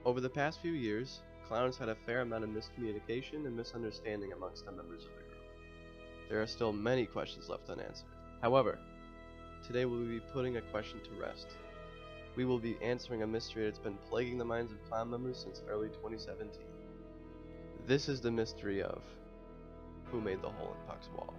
Over the past few years, clowns had a fair amount of miscommunication and misunderstanding amongst the members of the group. There are still many questions left unanswered. However, today we will be putting a question to rest. We will be answering a mystery that's been plaguing the minds of clown members since early 2017. This is the mystery of who made the hole in Puck's wall.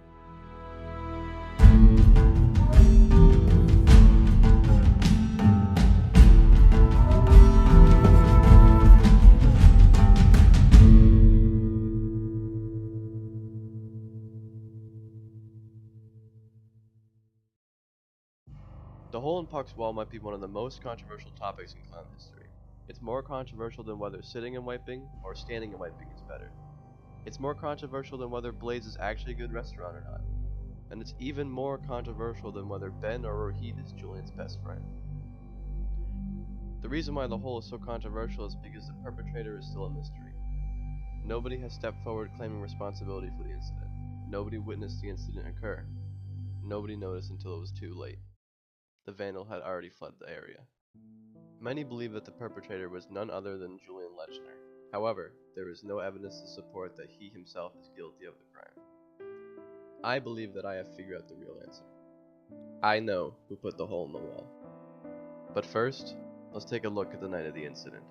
The hole in Puck's wall might be one of the most controversial topics in clown history. It's more controversial than whether sitting and wiping or standing and wiping is better. It's more controversial than whether Blaze is actually a good restaurant or not. And it's even more controversial than whether Ben or Rohit is Julian's best friend. The reason why the hole is so controversial is because the perpetrator is still a mystery. Nobody has stepped forward claiming responsibility for the incident. Nobody witnessed the incident occur. Nobody noticed until it was too late. The vandal had already fled the area. Many believe that the perpetrator was none other than Julian Lechner. However, there is no evidence to support that he himself is guilty of the crime. I believe that I have figured out the real answer. I know who put the hole in the wall. But first, let's take a look at the night of the incident.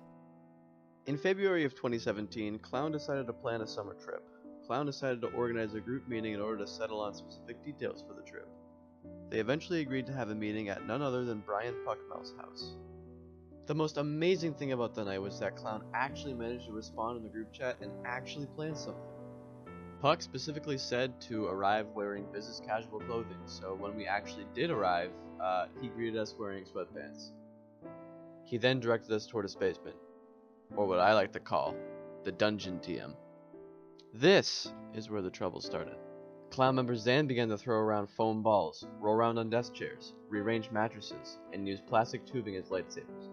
In February of 2017, Clown decided to plan a summer trip. Clown decided to organize a group meeting in order to settle on specific details for the trip. They eventually agreed to have a meeting at none other than Brian Puckmel's house. The most amazing thing about the night was that Clown actually managed to respond in the group chat and actually plan something. Puck specifically said to arrive wearing business casual clothing, so when we actually did arrive, he greeted us wearing sweatpants. He then directed us toward his basement, or what I like to call, the Dungeon TM. This is where the trouble started. Clown members then began to throw around foam balls, roll around on desk chairs, rearrange mattresses, and use plastic tubing as lightsabers.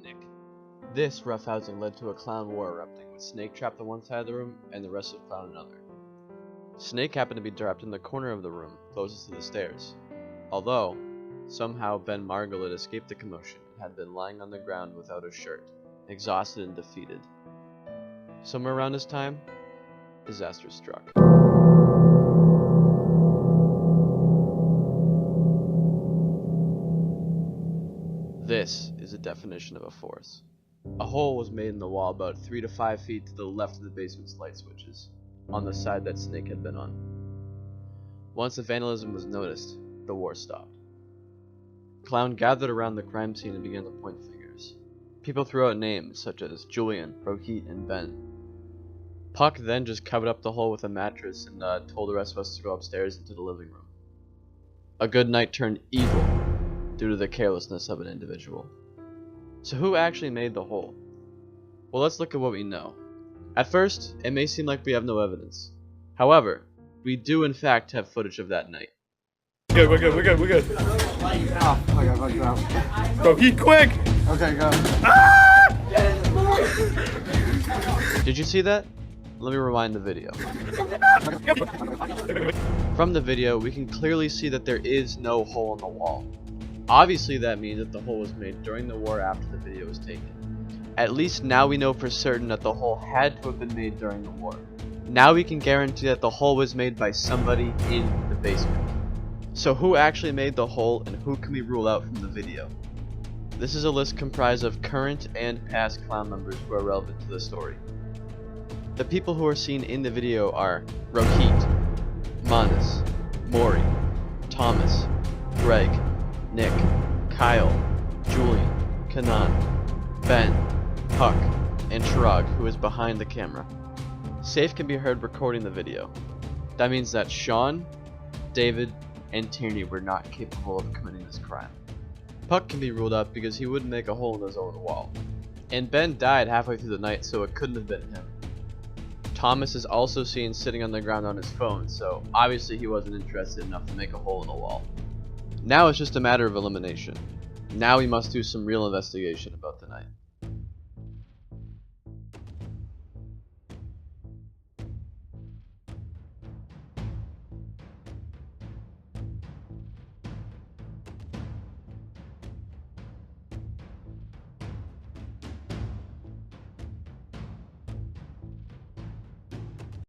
Nick. This roughhousing led to a clown war erupting, with Snake trapped on one side of the room and the rest of Clown on another. Snake happened to be trapped in the corner of the room, closest to the stairs. Although, somehow Ben Margolid escaped the commotion and had been lying on the ground without a shirt, exhausted and defeated. Somewhere around this time, disaster struck. This is a definition of a force. A hole was made in the wall about 3 to 5 feet to the left of the basement's light switches, on the side that Snake had been on. Once the vandalism was noticed, the war stopped. Clown gathered around the crime scene and began to point fingers. People threw out names such as Julian, Rohit, and Ben. Puck then just covered up the hole with a mattress and told the rest of us to go upstairs into the living room. A good night turned evil due to the carelessness of an individual. So who actually made the hole? Well, let's look at what we know. At first, it may seem like we have no evidence. However, we do in fact have footage of that night. We're good. Oh, I got fucked up. Go, heat quick! Okay, go. Did you see that? Let me rewind the video. From the video, we can clearly see that there is no hole in the wall. Obviously that means that the hole was made during the war after the video was taken. At least now we know for certain that the hole had to have been made during the war. Now we can guarantee that the hole was made by somebody in the basement. So who actually made the hole and who can we rule out from the video? This is a list comprised of current and past clown members who are relevant to the story. The people who are seen in the video are Rohit, Manas, Maury, Thomas, Greg, Nick, Kyle, Julian, Kanan, Ben, Puck, and Chirag, who is behind the camera. Safe can be heard recording the video. That means that Sean, David, and Tierney were not capable of committing this crime. Puck can be ruled out because he wouldn't make a hole in his own wall. And Ben died halfway through the night, so it couldn't have been him. Thomas is also seen sitting on the ground on his phone, so obviously he wasn't interested enough to make a hole in the wall. Now it's just a matter of elimination. Now we must do some real investigation about the night.